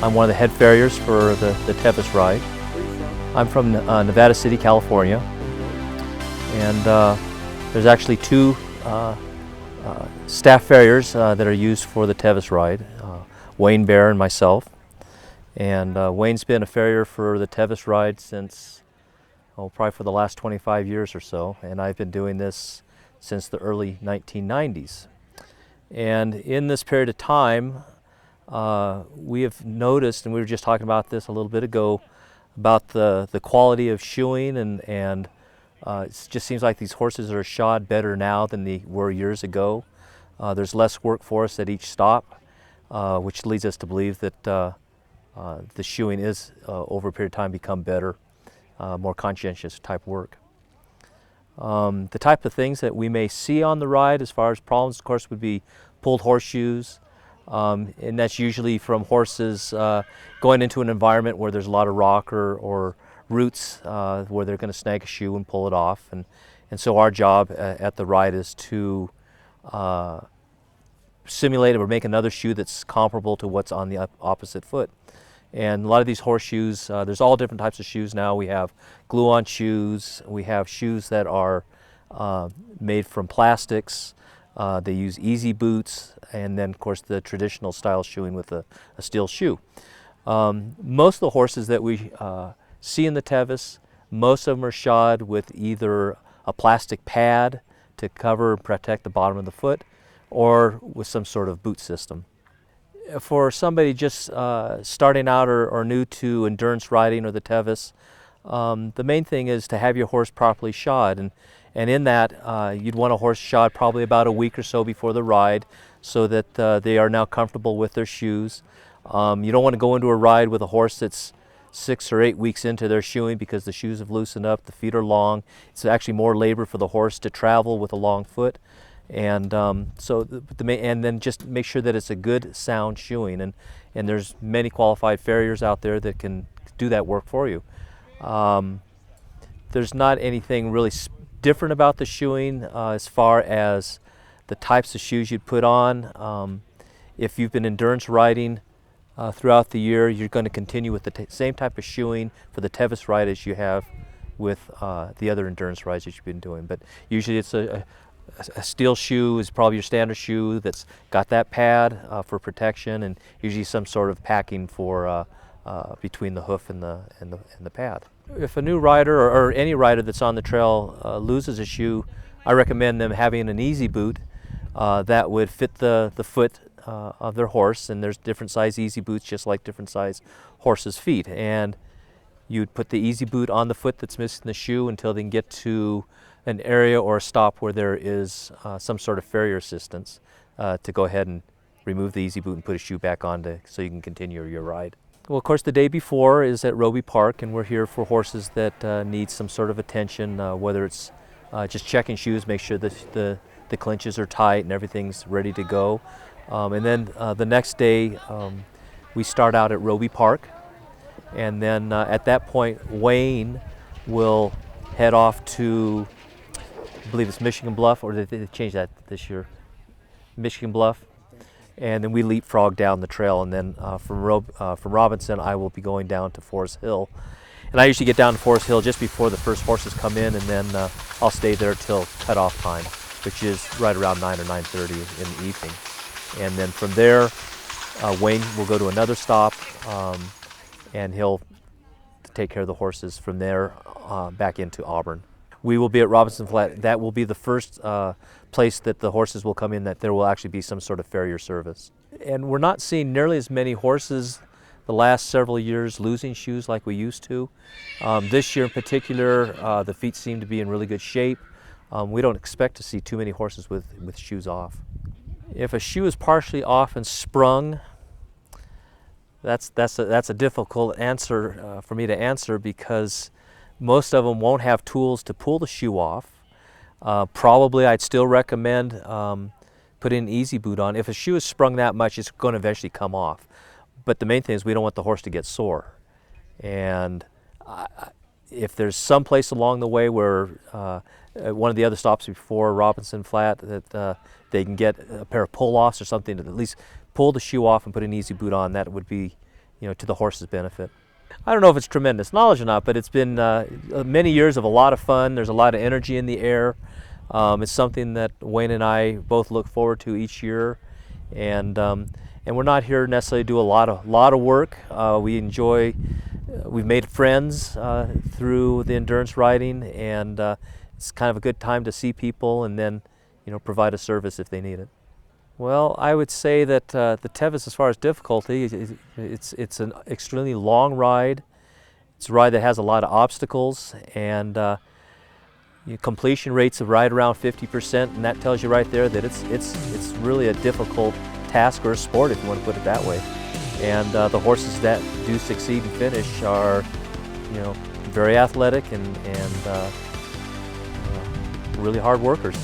I'm one of the head farriers for the Tevis ride. Where are you from? I'm from Nevada City, California, and there's actually two staff farriers that are used for the Tevis ride, Wayne Bear and myself. And Wayne's been a farrier for the Tevis ride since, probably for the last 25 years or so, and I've been doing this since the early 1990s. And in this period of time, we have noticed, and we were just talking about this a little bit ago, about the quality of shoeing, and it just seems like these horses are shod better now than they were years ago. There's less work for us at each stop, which leads us to believe that the shoeing is, over a period of time, become better, more conscientious type work. The type of things that we may see on the ride as far as problems, of course, would be pulled horseshoes, and that's usually from horses going into an environment where there's a lot of rock or roots where they're going to snag a shoe and pull it off. And so our job at the ride is to simulate or make another shoe that's comparable to what's on the opposite foot. And a lot of these horseshoes, there's all different types of shoes now. We have glue-on shoes, we have shoes that are made from plastics, they use easy boots, and then of course the traditional style shoeing with a steel shoe. Most of the horses that we see in the Tevis, most of them are shod with either a plastic pad to cover and protect the bottom of the foot, or with some sort of boot system. For somebody just starting out or new to endurance riding or the Tevis, the main thing is to have your horse properly shod, and in that you'd want a horse shod probably about a week or so before the ride, so that they are now comfortable with their shoes. You don't want to go into a ride with a horse that's 6 or 8 weeks into their shoeing, because the shoes have loosened up, the feet are long. It's actually more labor for the horse to travel with a long foot. And and then just make sure that it's a good sound shoeing, and there's many qualified farriers out there that can do that work for you. There's not anything really different about the shoeing as far as the types of shoes you'd put on. If you've been endurance riding throughout the year, you're going to continue with the same type of shoeing for the Tevis ride as you have with the other endurance rides that you've been doing. But usually it's a steel shoe is probably your standard shoe that's got that pad for protection, and usually some sort of packing for between the hoof and the pad. If a new rider or any rider that's on the trail loses a shoe, I recommend them having an easy boot that would fit the foot of their horse, and there's different size easy boots just like different size horses' feet. And you'd put the easy boot on the foot that's missing the shoe until they can get to an area or a stop where there is some sort of farrier assistance to go ahead and remove the easy boot and put a shoe back on so you can continue your ride. Well, of course, the day before is at Roby Park, and we're here for horses that need some sort of attention, whether it's just checking shoes, make sure that the clinches are tight and everything's ready to go. And then the next day, we start out at Roby Park, and then at that point, Wayne will head off to, I believe it's Michigan Bluff, or did they change that this year? Michigan Bluff. And then we leapfrog down the trail, and then from Robinson, I will be going down to Forest Hill. And I usually get down to Forest Hill just before the first horses come in, and then I'll stay there till cutoff time, which is right around 9 or 9:30 in the evening. And then from there, Wayne will go to another stop, and he'll take care of the horses from there back into Auburn. We will be at Robinson Flat. That will be the first place that the horses will come in that there will actually be some sort of farrier service. And we're not seeing nearly as many horses the last several years losing shoes like we used to. This year in particular, the feet seem to be in really good shape. We don't expect to see too many horses with shoes off. If a shoe is partially off and sprung, that's a difficult answer for me to answer, because most of them won't have tools to pull the shoe off. Probably I'd still recommend putting an easy boot on. If a shoe is sprung that much, it's going to eventually come off. But the main thing is we don't want the horse to get sore. And if there's some place along the way where one of the other stops before Robinson Flat that they can get a pair of pull-offs or something to at least pull the shoe off and put an easy boot on, that would be to the horse's benefit. I don't know if it's tremendous knowledge or not, but it's been many years of a lot of fun. There's a lot of energy in the air. It's something that Wayne and I both look forward to each year, and we're not here necessarily to do a lot of work. We enjoy. We've made friends through the endurance riding, and it's kind of a good time to see people and then provide a service if they need it. Well, I would say that the Tevis, as far as difficulty, it's an extremely long ride. It's a ride that has a lot of obstacles, and completion rates of right around 50%, and that tells you right there that it's really a difficult task or a sport, if you want to put it that way. And the horses that do succeed and finish are, very athletic and really hard workers.